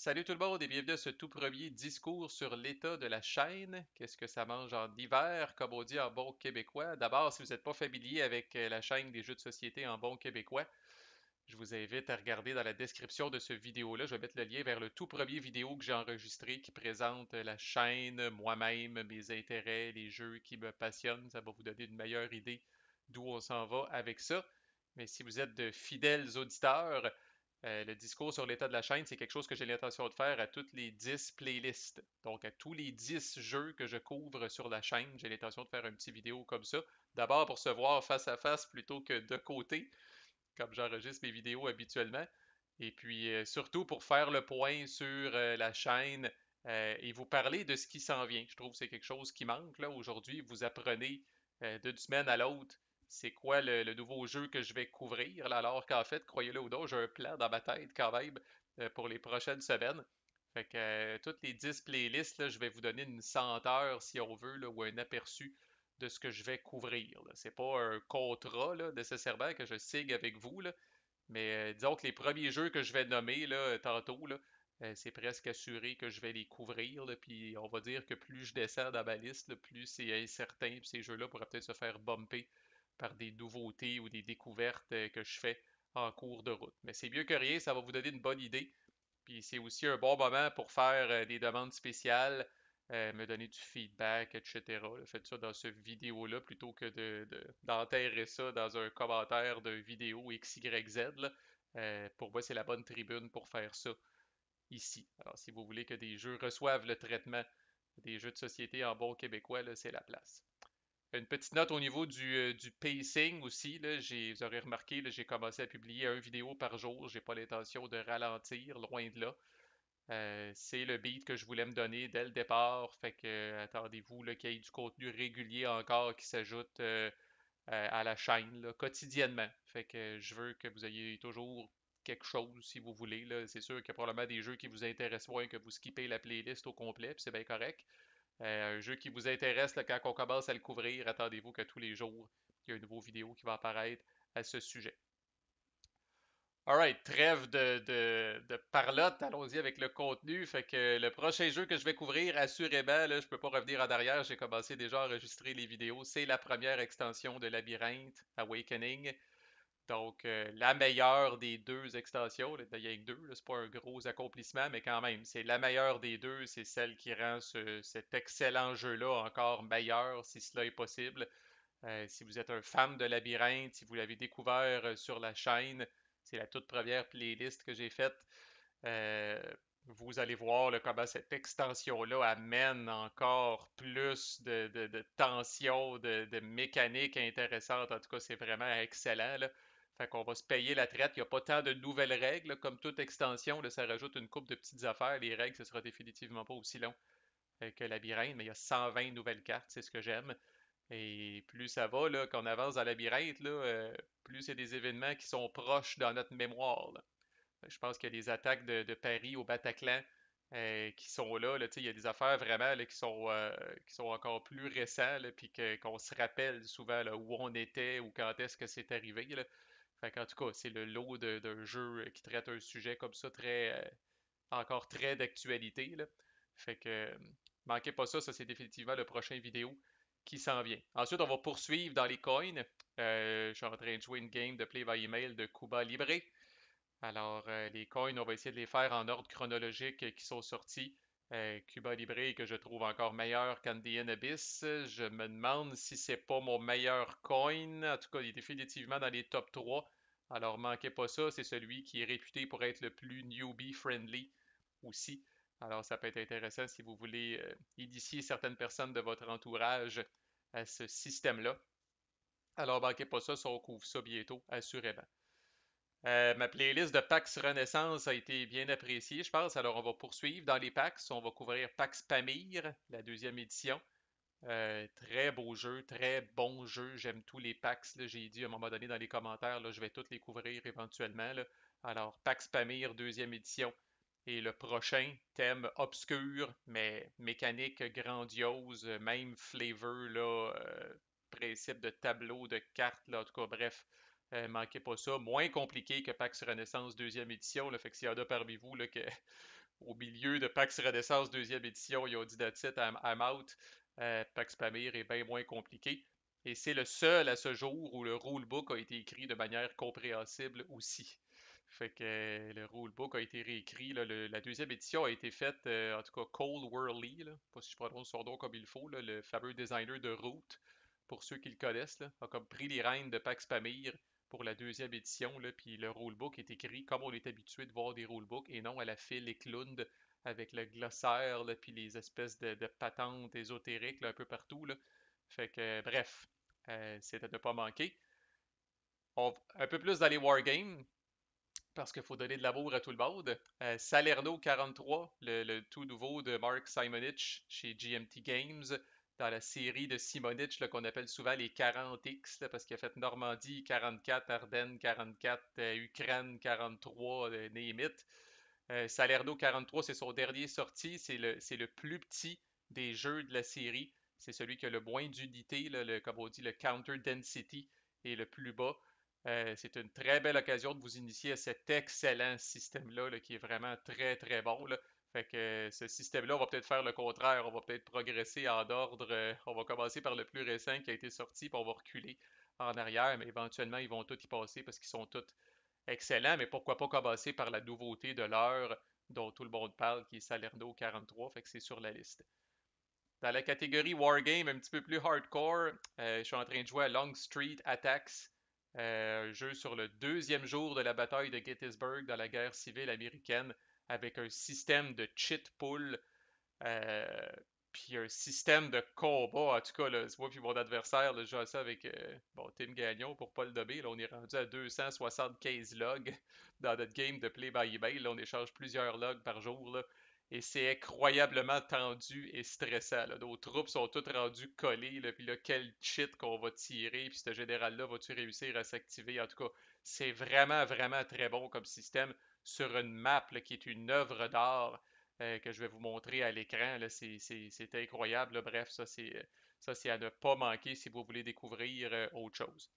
Salut tout le monde et bienvenue à ce tout premier discours sur l'état de la chaîne. Qu'est-ce que ça mange en hiver, comme on dit en bon québécois. D'abord, si vous n'êtes pas familier avec la chaîne des jeux de société en bon québécois, je vous invite à regarder dans la description de ce vidéo-là. Je vais mettre le lien vers le tout premier vidéo que j'ai enregistré qui présente la chaîne, moi-même, mes intérêts, les jeux qui me passionnent. Ça va vous donner une meilleure idée d'où on s'en va avec ça. Mais si vous êtes de fidèles auditeurs, le discours sur l'état de la chaîne, c'est quelque chose que j'ai l'intention de faire à toutes les 10 playlists. Donc, à tous les 10 jeux que je couvre sur la chaîne, j'ai l'intention de faire un petit vidéo comme ça. D'abord pour se voir face à face plutôt que de côté, comme j'enregistre mes vidéos habituellement. Et puis, surtout pour faire le point sur la chaîne et vous parler de ce qui s'en vient. Je trouve que c'est quelque chose qui manque là aujourd'hui. Vous apprenez d'une semaine à l'autre c'est quoi le nouveau jeu que je vais couvrir, là, alors qu'en fait, croyez-le ou non, j'ai un plan dans ma tête quand même pour les prochaines semaines. Fait que toutes les 10 playlists, là, je vais vous donner une senteur, si on veut, là, ou un aperçu de ce que je vais couvrir. Là. C'est pas un contrat là, nécessairement que je signe avec vous, là, mais disons que les premiers jeux que je vais nommer là, tantôt, là, c'est presque assuré que je vais les couvrir. Là, puis on va dire que plus je descends dans ma liste, là, plus c'est incertain. Puis ces jeux-là pourraient peut-être se faire bumper par des nouveautés ou des découvertes que je fais en cours de route. Mais c'est mieux que rien, ça va vous donner une bonne idée. Puis c'est aussi un bon moment pour faire des demandes spéciales, me donner du feedback, etc. Là. Faites ça dans cette vidéo-là plutôt que d'enterrer ça dans un commentaire de vidéo XYZ. Là. Pour moi, c'est la bonne tribune pour faire ça ici. Alors, si vous voulez que des jeux reçoivent le traitement des jeux de société en bon québécois, là, c'est la place. Une petite note au niveau du pacing aussi, là, vous aurez remarqué, là, j'ai commencé à publier une vidéo par jour. J'ai pas l'intention de ralentir, loin de là. C'est le beat que je voulais me donner dès le départ. Fait que attendez-vous là, qu'il y ait du contenu régulier encore qui s'ajoute à la chaîne là, quotidiennement. Fait que je veux que vous ayez toujours quelque chose si vous voulez. Là. C'est sûr qu'il y a probablement des jeux qui vous intéressent moins que vous skippez la playlist au complet, puis c'est bien correct. Un jeu qui vous intéresse là, quand on commence à le couvrir, attendez-vous que tous les jours, il y a une nouvelle vidéo qui va apparaître à ce sujet. Alright, trêve de parlotte, allons-y avec le contenu. Fait que le prochain jeu que je vais couvrir, assurément, là, je peux pas revenir en arrière, j'ai commencé déjà à enregistrer les vidéos. C'est la première extension de Labyrinthe Awakening. Donc, la meilleure des deux extensions. Là, il y a que deux, là, c'est pas un gros accomplissement, mais quand même, c'est la meilleure des deux. C'est celle qui rend cet excellent jeu-là encore meilleur, si cela est possible. Si vous êtes un fan de Labyrinthe, si vous l'avez découvert sur la chaîne, c'est la toute première playlist que j'ai faite. Euh, Vous allez voir là, comment cette extension-là amène encore plus de tension, de mécanique intéressante. En tout cas, c'est vraiment excellent. Là. Fait qu'on va se payer la traite. Il n'y a pas tant de nouvelles règles. Là. Comme toute extension, là, ça rajoute une coupe de petites affaires. Les règles, ce sera définitivement pas aussi long que Labyrinthe, mais il y a 120 nouvelles cartes, c'est ce que j'aime. Et plus ça va, là, qu'on avance dans le labyrinthe, là, plus c'est des événements qui sont proches dans notre mémoire. Là. Je pense qu'il y a des attaques de Paris au Bataclan qui sont là. Là il y a des affaires vraiment là, qui sont encore plus récentes, puis qu'on se rappelle souvent là, où on était ou quand est-ce que c'est arrivé. Là. Fait qu'en tout cas, c'est le lot d'un jeu qui traite un sujet comme ça encore très d'actualité. Là. Fait que manquez pas ça, ça c'est définitivement le prochain vidéo qui s'en vient. Ensuite, on va poursuivre dans les coins. Je suis en train de jouer une game de Play by Email de Cuba Libre. Alors, les coins, on va essayer de les faire en ordre chronologique qui sont sortis. Cuba Libre que je trouve encore meilleur qu'Andean Abyss. Je me demande si c'est pas mon meilleur coin. En tout cas, il est définitivement dans les top 3. Alors, manquez pas ça. C'est celui qui est réputé pour être le plus newbie friendly aussi. Alors, ça peut être intéressant si vous voulez initier certaines personnes de votre entourage à ce système-là. Alors, manquez pas ça, ça on couvre ça bientôt, assurément. Ma playlist de PAX Renaissance a été bien appréciée, je pense. Alors, on va poursuivre dans les PAX. On va couvrir PAX Pamir, la deuxième édition. Très beau jeu, très bon jeu. J'aime tous les PAX. J'ai dit à un moment donné dans les commentaires, là, je vais tous les couvrir éventuellement. Là. Alors, PAX Pamir, deuxième édition. Et le prochain, thème obscur, mais mécanique grandiose, même flavor, là, principe de tableau, de cartes, là, en tout cas, bref. Manquez pas ça. Moins compliqué que PAX Renaissance deuxième édition. Là, fait que s'il y en a parmi vous là, que, au milieu de PAX Renaissance deuxième édition, ils ont dit that's it, I'm out. PAX Pamir est bien moins compliqué. Et c'est le seul à ce jour où le rulebook a été écrit de manière compréhensible aussi. Fait que le rulebook a été réécrit. Là, la deuxième édition a été faite, en tout cas, Cole Worley, là, pas si je prononce son nom comme il faut, là, le fameux designer de Root, pour ceux qui le connaissent, là, a comme pris les rênes de Pax Pamir pour la deuxième édition, là, puis le rulebook est écrit comme on est habitué de voir des rulebooks et non à la file Eklund avec le glossaire, là, puis les espèces de patentes ésotériques là, un peu partout. Là. Fait que, bref, c'est à ne pas manquer. Un peu plus dans les wargames, parce qu'il faut donner de l'amour à tout le monde. Salerno 43, le tout nouveau de Mark Simonich chez GMT Games, dans la série de Simonich qu'on appelle souvent les 40X, là, parce qu'il a fait Normandie 44, Ardennes 44, Ukraine 43, name it. Salerno 43, c'est son dernier sorti. C'est le plus petit des jeux de la série. C'est celui qui a le moins d'unités, comme on dit, le counter density est le plus bas. C'est une très belle occasion de vous initier à cet excellent système-là, là, qui est vraiment très très bon. Là. Fait que ce système-là, on va peut-être faire le contraire. On va peut-être progresser en ordre. On va commencer par le plus récent qui a été sorti, puis on va reculer en arrière, mais éventuellement, ils vont tous y passer parce qu'ils sont tous excellent, mais pourquoi pas commencer par la nouveauté de l'heure dont tout le monde parle, qui est Salerno 43, fait que c'est sur la liste. Dans la catégorie Wargame, un petit peu plus hardcore, je suis en train de jouer à Long Street Attacks, un jeu sur le deuxième jour de la bataille de Gettysburg dans la guerre civile américaine, avec un système de cheat pool euh, puis un système de combat, en tout cas, là, moi puis mon adversaire, là, je joue ça avec bon, Tim Gagnon pour pas le nommer. Là, on est rendu à 275 logs dans notre game de Play by Email. Là, on échange plusieurs logs par jour. Là, et c'est incroyablement tendu et stressant. Là. Nos troupes sont toutes rendues collées. Là, puis là, quel cheat qu'on va tirer. Puis ce général-là, va-tu réussir à s'activer? En tout cas, c'est vraiment, vraiment très bon comme système sur une map là, qui est une œuvre d'art que je vais vous montrer à l'écran. C'est incroyable. Là. Bref, ça, c'est à ne pas manquer si vous voulez découvrir autre chose.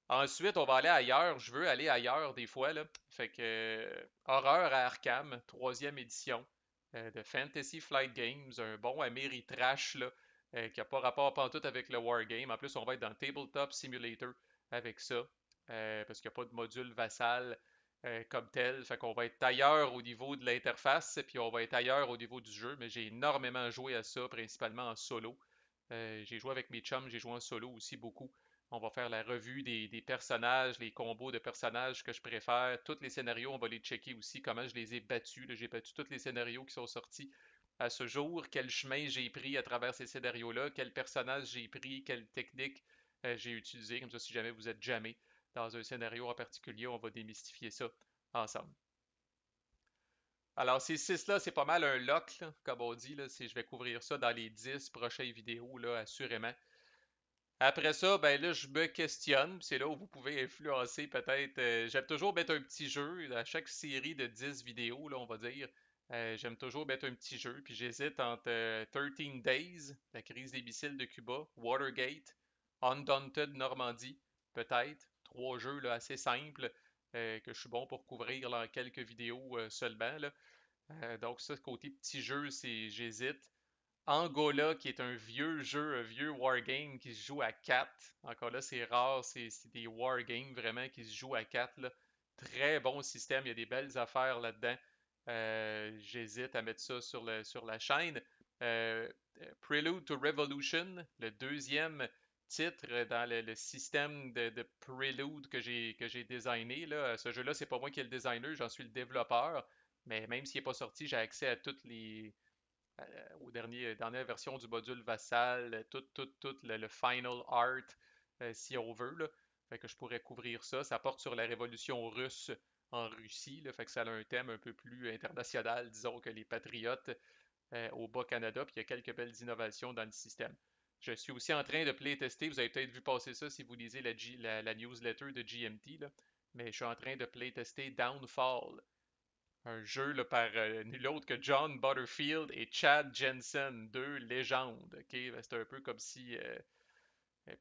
Ensuite, on va aller ailleurs. Je veux aller ailleurs des fois. Là. Fait que Horreur à Arkham, troisième édition de Fantasy Flight Games, un bon Ameritrash là, qui n'a pas rapport pantoute avec le Wargame. En plus, on va être dans Tabletop Simulator avec ça, parce qu'il n'y a pas de module vassal comme tel. Fait qu'on va être ailleurs au niveau de l'interface, puis on va être ailleurs au niveau du jeu, mais j'ai énormément joué à ça, principalement en solo. J'ai joué avec mes chums, j'ai joué en solo aussi beaucoup. On va faire la revue des personnages, les combos de personnages que je préfère. Tous les scénarios, on va les checker aussi, comment je les ai battus. J'ai battu tous les scénarios qui sont sortis à ce jour, quel chemin j'ai pris à travers ces scénarios-là, quel personnage j'ai pris, quelle technique j'ai utilisé. Comme ça, si jamais vous êtes jamais dans un scénario en particulier, on va démystifier ça ensemble. Alors, ces six-là, c'est pas mal un lock, là, comme on dit. Là, je vais couvrir ça dans les 10 prochaines vidéos, là, assurément. Après ça, ben là, je me questionne. C'est là où vous pouvez influencer peut-être. J'aime toujours mettre un petit jeu à chaque série de 10 vidéos, là, on va dire. J'aime toujours mettre un petit jeu. Puis j'hésite entre 13 Days, la crise des missiles de Cuba, Watergate, Undaunted Normandie, peut-être. Trois jeux là, assez simples que je suis bon pour couvrir là, en quelques vidéos seulement. Là. Donc ça, côté petit jeu, c'est j'hésite. Angola, qui est un vieux jeu, un vieux wargame qui se joue à 4. Encore là, c'est rare, c'est des wargames vraiment qui se jouent à 4. Là. Très bon système, il y a des belles affaires là-dedans. J'hésite à mettre ça sur la chaîne. Euh, Prelude to Revolution, le deuxième titre dans le système de Prelude que j'ai designé. Là. Ce jeu-là, c'est pas moi qui est le designer, j'en suis le développeur. Mais même s'il n'est pas sorti, j'ai accès à toutes aux dernières versions du module Vassal, tout le final art, si on veut. Là. Fait que je pourrais couvrir ça. Ça porte sur la révolution russe en Russie. Là, fait que ça a un thème un peu plus international, disons, que les patriotes au Bas-Canada. Puis il y a quelques belles innovations dans le système. Je suis aussi en train de playtester. Vous avez peut-être vu passer ça si vous lisez la newsletter de GMT. Là. Mais je suis en train de playtester Downfall, un jeu là, par nul autre que John Butterfield et Chad Jensen, deux légendes. Ok, ben, c'est un peu comme si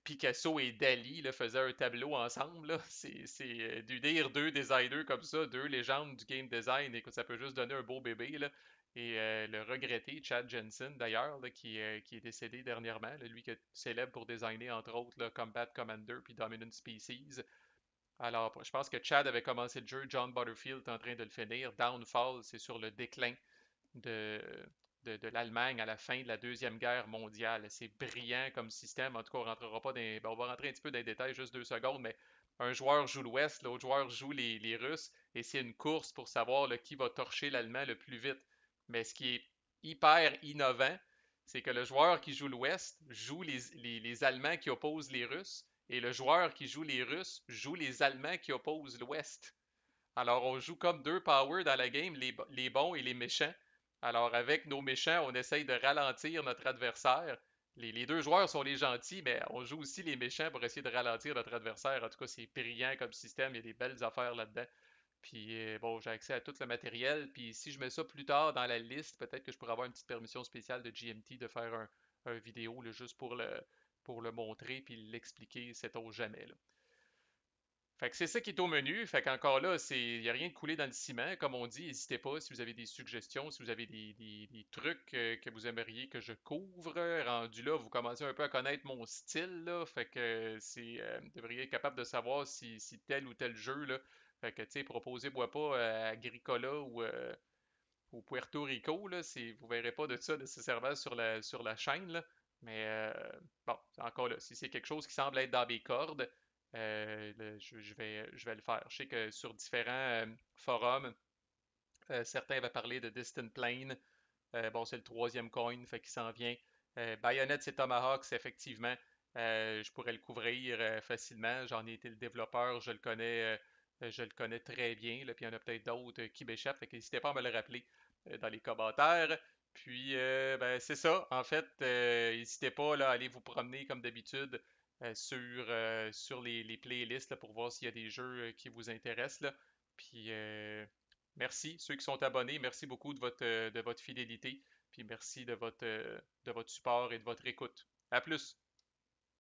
Picasso et Dali là, faisaient un tableau ensemble. Là. Du dire deux designers comme ça, deux légendes du game design, et que ça peut juste donner un beau bébé. Là. Et le regretté Chad Jensen, d'ailleurs, là, qui est décédé dernièrement, là, lui qui est célèbre pour designer, entre autres, là, Combat Commander puis Dominant Species. Alors, je pense que Chad avait commencé le jeu, John Butterfield est en train de le finir. Downfall, c'est sur le déclin de, de l'Allemagne à la fin de la Deuxième Guerre mondiale. C'est brillant comme système. En tout cas, on rentrera pas dans, ben, on va rentrer un petit peu dans les détails, juste 2 secondes, mais un joueur joue l'Ouest, l'autre joueur joue les Russes, et c'est une course pour savoir là, qui va torcher l'Allemand le plus vite. Mais ce qui est hyper innovant, c'est que le joueur qui joue l'Ouest joue les Allemands qui opposent les Russes, et le joueur qui joue les Russes joue les Allemands qui opposent l'Ouest. Alors, on joue comme deux powers dans la game, les bons et les méchants. Alors, avec nos méchants, on essaye de ralentir notre adversaire. Les deux joueurs sont les gentils, mais on joue aussi les méchants pour essayer de ralentir notre adversaire. En tout cas, c'est brillant comme système. Il y a des belles affaires là-dedans. Puis, bon, j'ai accès à tout le matériel. Puis, si je mets ça plus tard dans la liste, peut-être que je pourrais avoir une petite permission spéciale de GMT de faire un vidéo là, juste pour le montrer puis l'expliquer, sait-on jamais. Là. Fait que c'est ça qui est au menu. Fait qu'encore là, il n'y a rien de coulé dans le ciment. Comme on dit, n'hésitez pas si vous avez des suggestions, si vous avez des trucs que vous aimeriez que je couvre. Rendu là, vous commencez un peu à connaître mon style, là. Fait que vous devriez être capable de savoir si tel ou tel jeu, là. Fait que, tu sais, proposez-moi pas à Agricola ou Puerto Rico, là. Vous verrez pas de ça nécessairement sur la chaîne, là. Mais bon, encore là, si c'est quelque chose qui semble être dans mes cordes, je vais le faire. Je sais que sur différents forums, certains avaient parlé de Distant Plane. Bon, c'est le troisième coin, fait qu'il s'en vient. Bayonetta et Tomahawks, effectivement, je pourrais le couvrir facilement. J'en ai été le développeur, je le connais très bien. Là, puis il y en a peut-être d'autres qui m'échappent, fait que n'hésitez pas à me le rappeler dans les commentaires. Puis, ben, c'est ça. En fait, n'hésitez pas là, à aller vous promener comme d'habitude sur les playlists là, pour voir s'il y a des jeux qui vous intéressent. Là. Puis, merci, ceux qui sont abonnés, merci beaucoup de votre fidélité, puis merci de votre support et de votre écoute. À plus!